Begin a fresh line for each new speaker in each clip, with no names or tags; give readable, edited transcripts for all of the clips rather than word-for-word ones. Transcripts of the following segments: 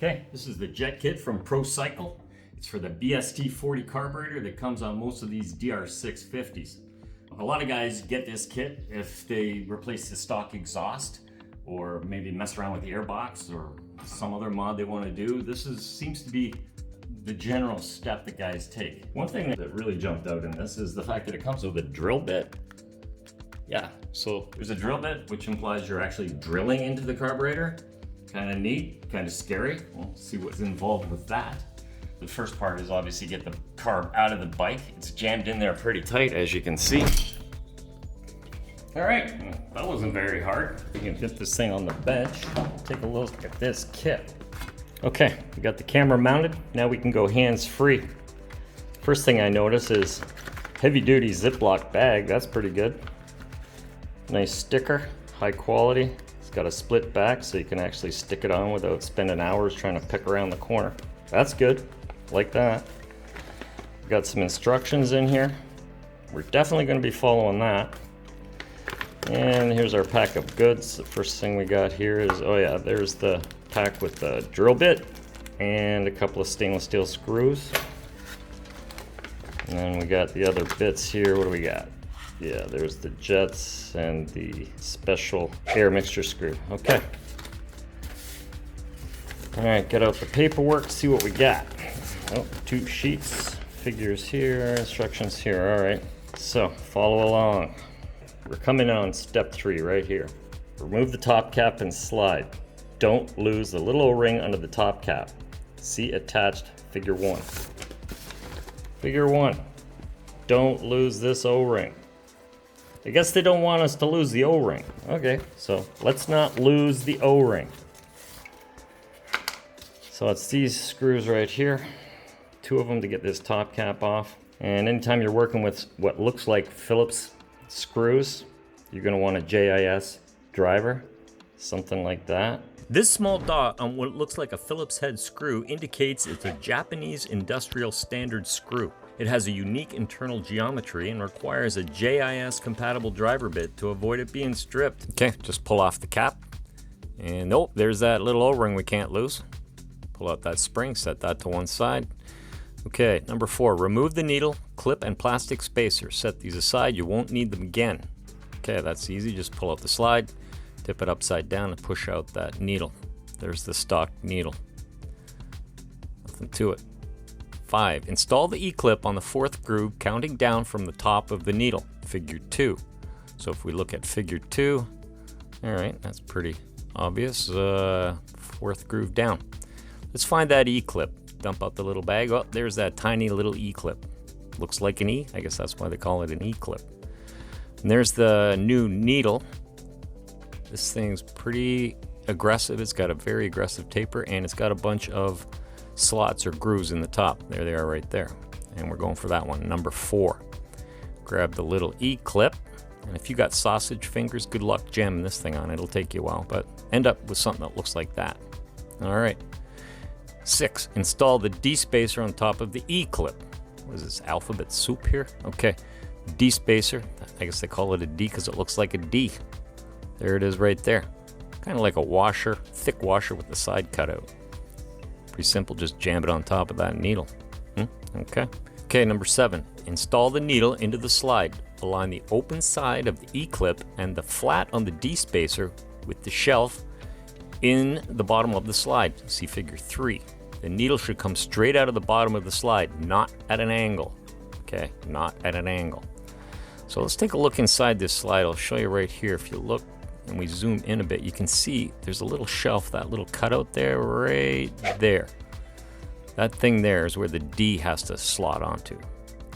Okay, this is the Jet Kit from ProCycle. It's for the BST40 carburetor that comes on most of these DR650s. A lot of guys get this kit if they replace the stock exhaust or maybe mess around with the Airbox or some other mod they want to do. This seems to be the general step that guys take. One thing that really jumped out in this is the fact that it comes with a drill bit. Yeah, so there's a drill bit, which implies you're actually drilling into the carburetor. Kind of neat, kind of scary. We'll see what's involved with that. The first part is obviously get the carb out of the bike. It's jammed in there pretty tight, as you can see. All right, that wasn't very hard. We can get this thing on the bench. Take a look at this kit. Okay, we got the camera mounted. Now we can go hands-free. First thing I notice is heavy-duty Ziploc bag. That's pretty good. Nice sticker, high quality. It's got a split back so you can actually stick it on without spending hours trying to pick around the corner. That's good, like that. Got some instructions in here. We're definitely going to be following that. And here's our pack of goods. The first thing we got here is, oh yeah, there's the pack with the drill bit and a couple of stainless steel screws. And then we got the other bits here. What do we got? Yeah, there's the jets and the special air mixture screw. Okay. All right, get out the paperwork, see what we got. Oh, 2 sheets, figures here, instructions here. All right, so follow along. We're coming on step 3 right here. Remove the top cap and slide. Don't lose the little O-ring under the top cap. See attached figure 1. Figure 1. Don't lose this O-ring. I guess they don't want us to lose the O-ring. Okay, so let's not lose the O-ring. So it's these screws right here. 2 of them to get this top cap off. And anytime you're working with what looks like Phillips screws, you're going to want a JIS driver, something like that. This small dot on what looks like a Phillips head screw indicates it's a Japanese industrial standard screw. It has a unique internal geometry and requires a JIS compatible driver bit to avoid it being stripped. Okay, just pull off the cap. And oh, there's that little O-ring we can't lose. Pull out that spring, set that to one side. Okay, number 4, remove the needle, clip, and plastic spacer. Set these aside, you won't need them again. Okay, that's easy, just pull out the slide, tip it upside down and push out that needle. There's the stock needle. Nothing to it. 5, install the E-clip on the 4th groove, counting down from the top of the needle, figure 2. So if we look at figure 2, all right, that's pretty obvious, 4th groove down. Let's find that E-clip. Dump out the little bag. Oh, there's that tiny little E-clip. Looks like an E. I guess that's why they call it an E-clip. And there's the new needle. This thing's pretty aggressive. It's got a very aggressive taper, and it's got a bunch of slots or grooves in the top. There they are right there. And we're going for that one, number 4. Grab the little E-clip. And if you got sausage fingers, good luck jamming this thing on. It'll take you a while, but end up with something that looks like that. All right. 6, install the D-spacer on top of the E-clip. What is this, alphabet soup here? Okay, D-spacer. I guess they call it a D because it looks like a D. There it is right there. Kind of like a washer, thick washer with the side cut out. Pretty simple, just jam it on top of that needle. Okay. Okay, number 7, install the needle into the slide. Align the open side of the E-clip and the flat on the D-spacer with the shelf in the bottom of the slide. See figure 3. The needle should come straight out of the bottom of the slide, not at an angle. Okay, not at an angle. So let's take a look inside this slide. I'll show you right here. If you look and we zoom in a bit, you can see there's a little shelf, that little cutout there, right there. That thing there is where the D has to slot onto.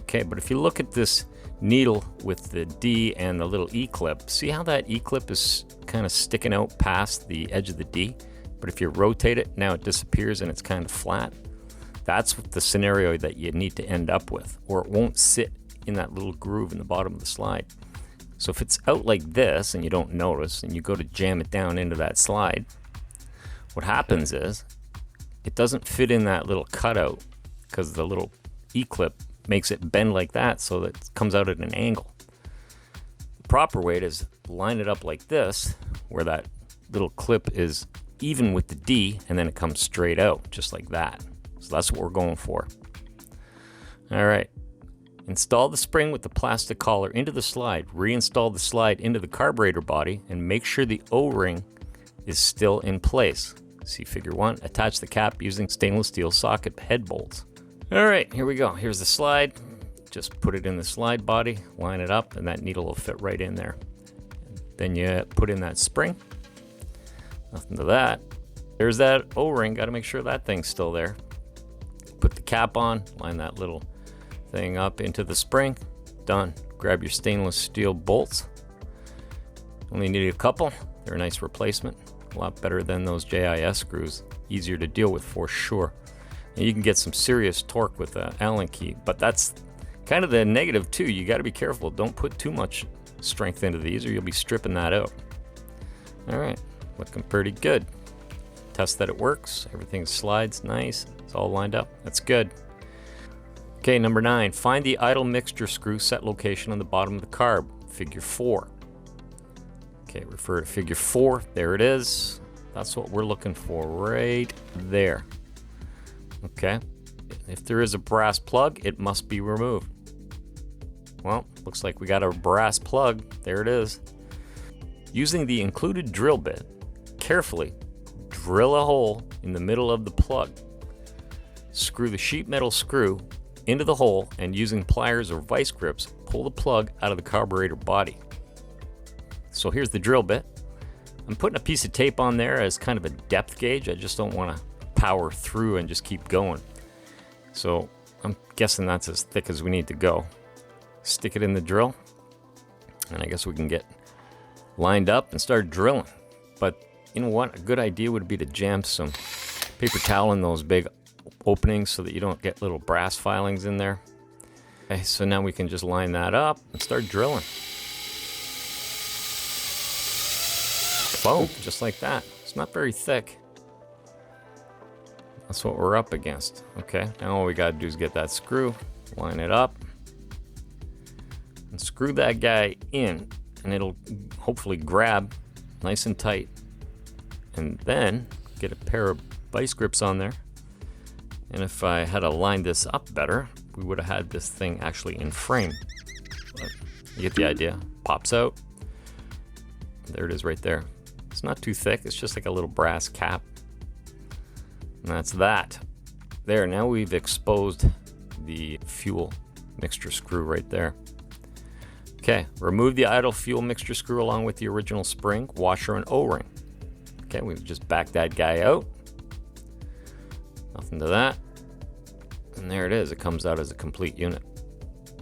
Okay, but if you look at this needle with the D and the little E-clip, see how that E-clip is kind of sticking out past the edge of the D? But if you rotate it, now it disappears and it's kind of flat. That's the scenario that you need to end up with, or it won't sit in that little groove in the bottom of the slide. So if it's out like this and you don't notice and you go to jam it down into that slide, what happens is it doesn't fit in that little cutout because the little E-clip makes it bend like that so that it comes out at an angle. The proper way is line it up like this, where that little clip is even with the D, and then it comes straight out, just like that. So that's what we're going for. All right. Install the spring with the plastic collar into the slide. Reinstall the slide into the carburetor body and make sure the O-ring is still in place. See figure 1. Attach the cap using stainless steel socket head bolts. All right, here we go. Here's the slide. Just put it in the slide body, line it up, and that needle will fit right in there. Then you put in that spring. Nothing to that. There's that O-ring. Got to make sure that thing's still there. Put the cap on, line that little thing up into the spring. Done. Grab your stainless steel bolts. Only need a couple. They're a nice replacement. A lot better than those JIS screws. Easier to deal with for sure. And you can get some serious torque with an Allen key, but that's kind of the negative too. You got to be careful. Don't put too much strength into these or you'll be stripping that out. All right, looking pretty good. Test that it works. Everything slides nice. It's all lined up. That's good. Okay, number 9, find the idle mixture screw set location on the bottom of the carb, figure 4. Okay, refer to figure 4. There it is. That's what we're looking for right there. Okay, if there is a brass plug, it must be removed. Well, looks like we got a brass plug. There it is. Using the included drill bit, carefully drill a hole in the middle of the plug. Screw the sheet metal screw into the hole and using pliers or vice grips, pull the plug out of the carburetor body. So here's the drill bit. I'm putting a piece of tape on there as kind of a depth gauge. I just don't want to power through and just keep going. So I'm guessing that's as thick as we need to go. Stick it in the drill, and I guess we can get lined up and start drilling. But you know what? A good idea would be to jam some paper towel in those big openings so that you don't get little brass filings in there. Okay, so now we can just line that up and start drilling. Boom, just like that. It's not very thick. That's what we're up against. Okay, now all we gotta do is get that screw, line it up, and screw that guy in, and it'll hopefully grab nice and tight. And then get a pair of vice grips on there. And if I had aligned this up better, we would have had this thing actually in frame. But you get the idea. Pops out. There it is right there. It's not too thick. It's just like a little brass cap. And that's that. There, now we've exposed the fuel mixture screw right there. Okay, remove the idle fuel mixture screw along with the original spring, washer, and O-ring. Okay, we've just backed that guy out. Nothing to that. And there it is. It comes out as a complete unit.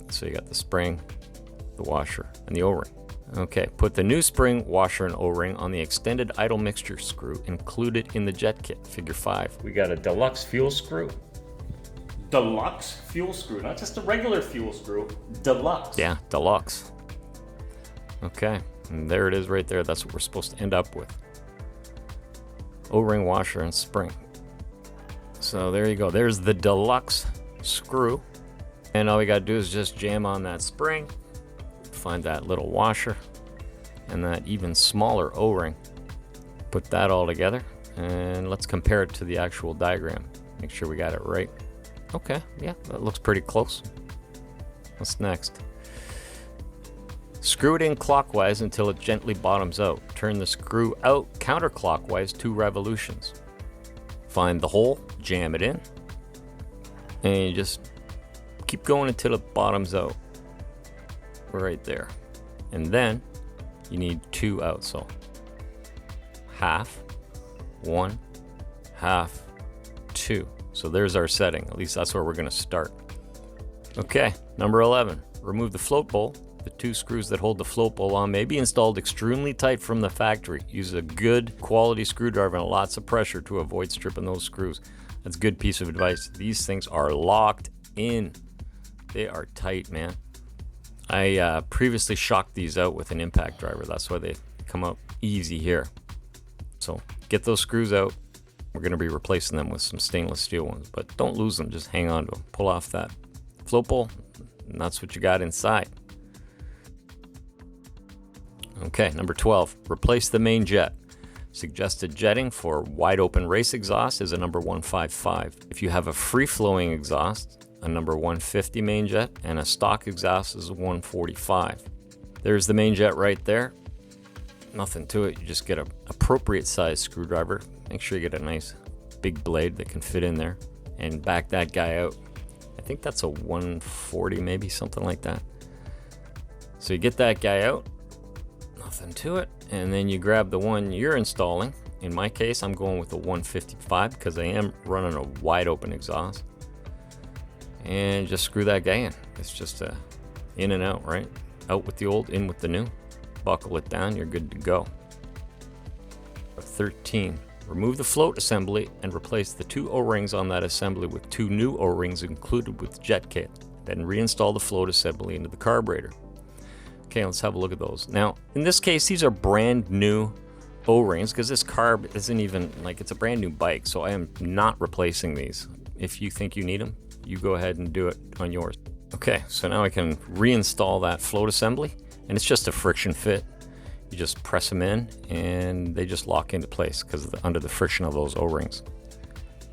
So you got the spring, the washer, and the O-ring. Okay, put the new spring, washer, and O-ring on the extended idle mixture screw included in the jet kit, figure 5. We got a deluxe fuel screw.
Deluxe fuel screw, not just a regular fuel screw, deluxe.
Yeah, deluxe. Okay, and there it is right there. That's what we're supposed to end up with. O-ring, washer, and spring. So there you go. There's the deluxe screw. And all we got to do is just jam on that spring, find that little washer, and that even smaller O-ring. Put that all together, and let's compare it to the actual diagram. Make sure we got it right. Okay, yeah, that looks pretty close. What's next? Screw it in clockwise until it gently bottoms out. Turn the screw out counterclockwise 2 revolutions. Find the hole, jam it in, and you just keep going until it bottoms out. Right there. And then you need 2 out, so half, 1, half, 2. So there's our setting. At least that's where we're going to start. Okay, number 11. Remove the float bowl. The 2 screws that hold the float bowl on may be installed extremely tight from the factory. Use a good quality screwdriver and lots of pressure to avoid stripping those screws. That's a good piece of advice. These things are locked in. They are tight, man. I previously shocked these out with an impact driver. That's why they come out easy here. So get those screws out. We're going to be replacing them with some stainless steel ones, but don't lose them. Just hang on to them. Pull off that float bowl, and that's what you got inside. Okay, number 12, replace the main jet. Suggested jetting for wide open race exhaust is a number 155. If you have a free flowing exhaust, a number 150 main jet, and a stock exhaust is a 145. There's the main jet right there. Nothing to it, you just get an appropriate size screwdriver. Make sure you get a nice big blade that can fit in there and back that guy out. I think that's a 140 maybe, something like that. So you get that guy out, nothing to it, and then you grab the one you're installing. In my case, I'm going with the 155 because I am running a wide open exhaust. And just screw that guy in. It's just a in and out, right? Out with the old, in with the new. Buckle it down, you're good to go. 13. Remove the float assembly and replace the 2 O-rings on that assembly with 2 new O-rings included with Jet Kit. Then reinstall the float assembly into the carburetor. Okay, let's have a look at those. Now, in this case, these are brand new O-rings because this carb isn't even, like, it's a brand new bike, so I am not replacing these. If you think you need them, you go ahead and do it on yours. Okay, so now I can reinstall that float assembly, and it's just a friction fit. You just press them in and they just lock into place because under the friction of those O-rings.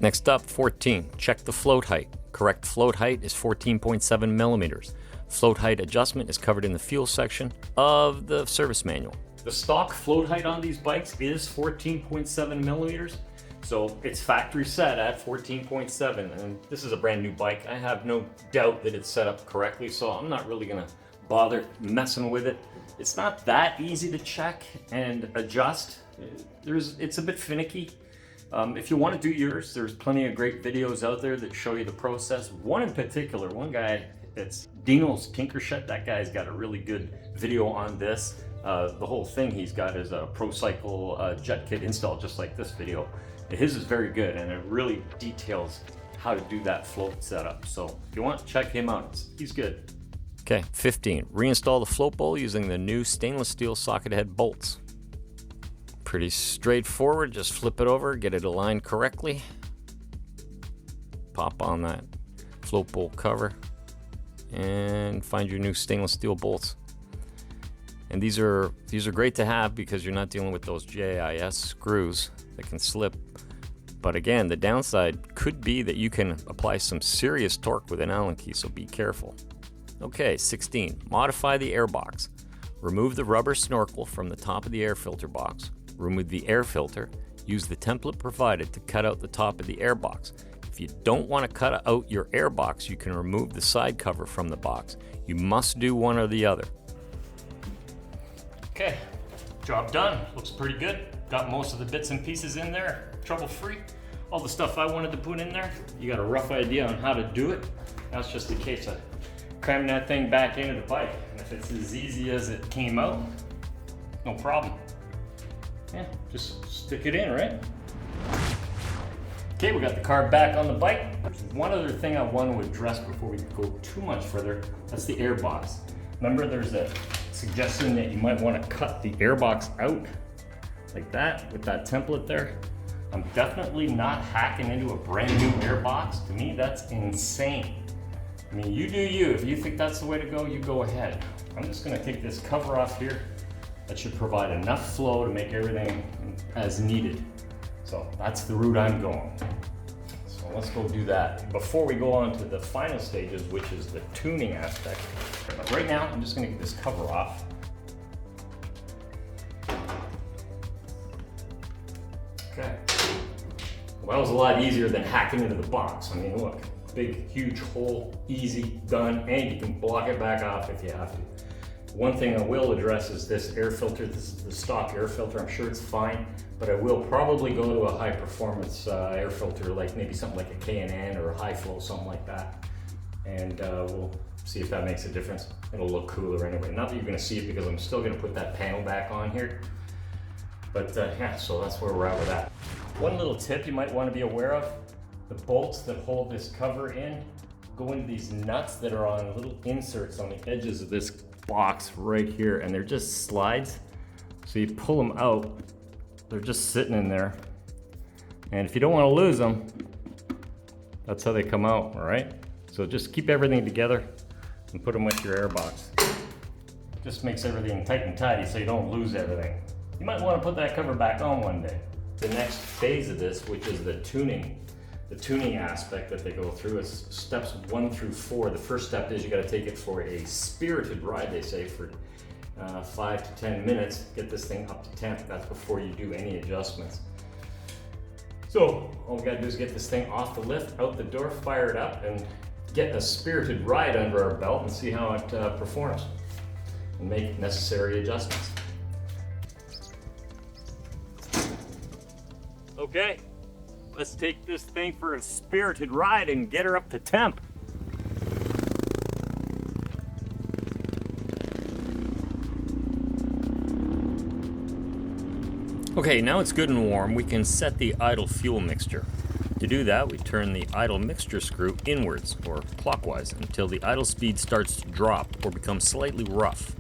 Next up, 14, check the float height. Correct float height is 14.7 millimeters. Float height adjustment is covered in the fuel section of the service manual.
The stock float height on these bikes is 14.7 millimeters. So it's factory set at 14.7, and this is a brand new bike. I have no doubt that it's set up correctly, so I'm not really gonna bother messing with it. It's not that easy to check and adjust. It's a bit finicky. If you want to do yours, there's plenty of great videos out there that show you the process. One in particular, one guy, it's Dino's Tinker Shed. That guy's got a really good video on this. The whole thing he's got is a ProCycle Jet Kit install, just like this video. His is very good, and it really details how to do that float setup. So if you want, check him out. He's good.
Okay, 15. Reinstall the float bowl using the new stainless steel socket head bolts. Pretty straightforward. Just flip it over, get it aligned correctly. Pop on that float bowl cover and find your new stainless steel bolts. And these are great to have because you're not dealing with those JIS screws that can slip. But again, the downside could be that you can apply some serious torque with an Allen key, so be careful. Okay, 16. Modify the airbox. Remove the rubber snorkel from the top of the air filter box. Remove the air filter. Use the template provided to cut out the top of the airbox. If you don't want to cut out your airbox, you can remove the side cover from the box. You must do one or the other.
Okay, job done. Looks pretty good. Got most of the bits and pieces in there, trouble-free. All the stuff I wanted to put in there. You got a rough idea on how to do it. Now it's just a case of cramming that thing back into the bike. And if it's as easy as it came out, no problem. Yeah, just stick it in, right? Okay, we got the car back on the bike. There's one other thing I want to address before we go too much further. That's the airbox. Remember, there's a suggestion that you might want to cut the airbox out like that with that template there. I'm definitely not hacking into a brand new airbox. To me, that's insane. I mean, you do you. If you think that's the way to go, you go ahead. I'm just gonna take this cover off here. That should provide enough flow to make everything as needed. So that's the route I'm going. So let's go do that. Before we go on to the final stages, which is the tuning aspect. But right now, I'm just gonna get this cover off. Okay. Well, that was a lot easier than hacking into the box. I mean, look, big, huge hole, easy, done, and you can block it back off if you have to. One thing I will address is this air filter. This is the stock air filter. I'm sure it's fine, but I will probably go to a high performance air filter, like maybe something like a K&N or a high flow, something like that. And we'll see if that makes a difference. It'll look cooler anyway. Not that you're gonna see it because I'm still gonna put that panel back on here. But yeah, so that's where we're at with that. One little tip you might want to be aware of, the bolts that hold this cover in go into these nuts that are on little inserts on the edges of this box right here, and they're just slides. So you pull them out, they're just sitting in there. And if you don't want to lose them, that's how they come out, all right? So just keep everything together and put them with your airbox. Just makes everything tight and tidy so you don't lose everything. you might want to put that cover back on one day. The next phase of this, which is the tuning aspect that they go through, is steps 1 through 4. The first step is you got to take it for a spirited ride, they say, for 5 to 10 minutes, get this thing up to temp. That's before you do any adjustments. So all we got to do is get this thing off the lift, out the door, fire it up, and get a spirited ride under our belt and see how it performs, and make necessary adjustments. Okay, let's take this thing for a spirited ride and get her up to temp.
Okay, now it's good and warm, we can set the idle fuel mixture. To do that, we turn the idle mixture screw inwards, or clockwise, until the idle speed starts to drop or become slightly rough.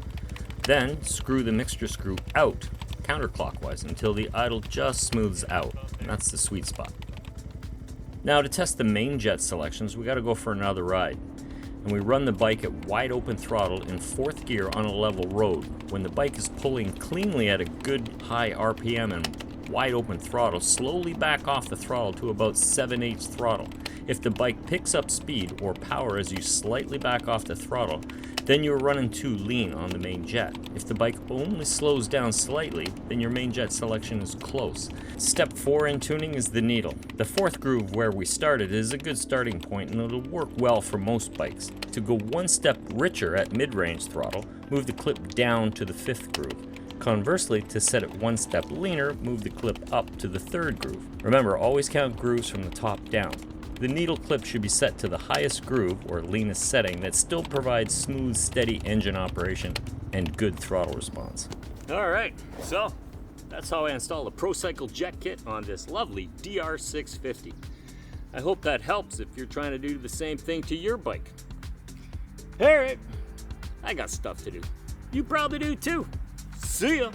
Then, screw the mixture screw out, counterclockwise, until the idle just smooths out. And that's the sweet spot. Now, to test the main jet selections, we gotta go for another ride. And we run the bike at wide open throttle in 4th gear on a level road. When the bike is pulling cleanly at a good high RPM and wide open throttle, slowly back off the throttle to about 7/8 throttle. If the bike picks up speed or power as you slightly back off the throttle, then you're running too lean on the main jet. If the bike only slows down slightly, then your main jet selection is close. Step 4 in tuning is the needle. The 4th groove where we started is a good starting point and it'll work well for most bikes. To go one step richer at mid-range throttle, move the clip down to the 5th groove. Conversely, to set it one step leaner, move the clip up to the 3rd groove. Remember, always count grooves from the top down. The needle clip should be set to the highest groove or leanest setting that still provides smooth, steady engine operation and good throttle response.
All right, so that's how I install the ProCycle Jet Kit on this lovely DR650. I hope that helps if you're trying to do the same thing to your bike. All right, I got stuff to do. You probably do too. See ya.